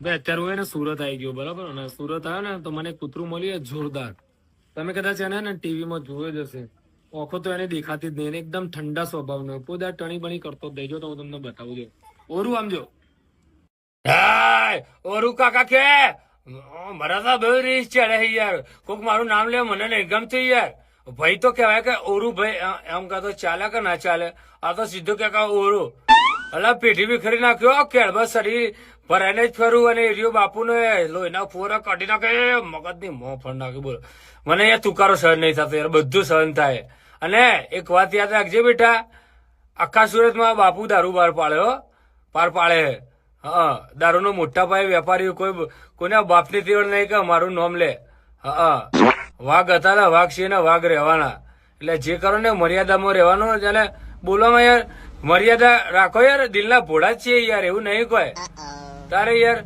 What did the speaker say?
ભાઈ અત્યારે હું સુરત આવી ગયો બરાબર ને સુરત આવ્યો ને તો મને કૂતરું મળ્યું જોરદાર. તમે કદાચ એને ને ટીવીમાં જોયો જ હશે. ઓખો તો એને દેખાતી જ નહીં. એકદમ ઠંડા સ્વભાવનો કોઈ દાડ ટણી બણી કરતો જ નહીં. જો તો હું તમને બતાવું છું. ઓરું આમ જો. હાય ઓરું કાકા કે મારા તો બહુ રીસ ચડે છે યાર. કોક મારું નામ લે મને નહીં ગમતું યાર. ભાઈ તો કહેવાય કે ઓરું ભાઈ એમ કહેતો ચાલે કે ના ચાલે. આ તો સીધું કે ઓરું અલા પેઢી બી ખરી નાખ્યો કેળબા શરીર ભરાઈને જ ફરું અને એરિયો બાપુ ને લોહીના ફોરા કાઢી નાખે મગજ ની મોં ફળ નાખે બોલો. મને યાર તુકારો સહન નહીં થતો યાર બધું સહન થાય. અને એક વાત યાદ રાખજે બેટા આખા સુરતમાં બાપુ દારૂ પાર પાડે હે. હા દારૂનો મોટા પાયે વેપારી કોઈના બાપની તેવડ નહીં કે મારું નામ લે. હા વાઘ હતા ને વાઘ છે ને વાઘ રહેવાના. એટલે જે કરો ને મર્યાદામાં રહેવાનું અને બોલવામાં યાર મર્યાદા રાખો યાર. દિલના ભોળા જ છીએ યાર એવું નહીં કોઈ તારે યાર.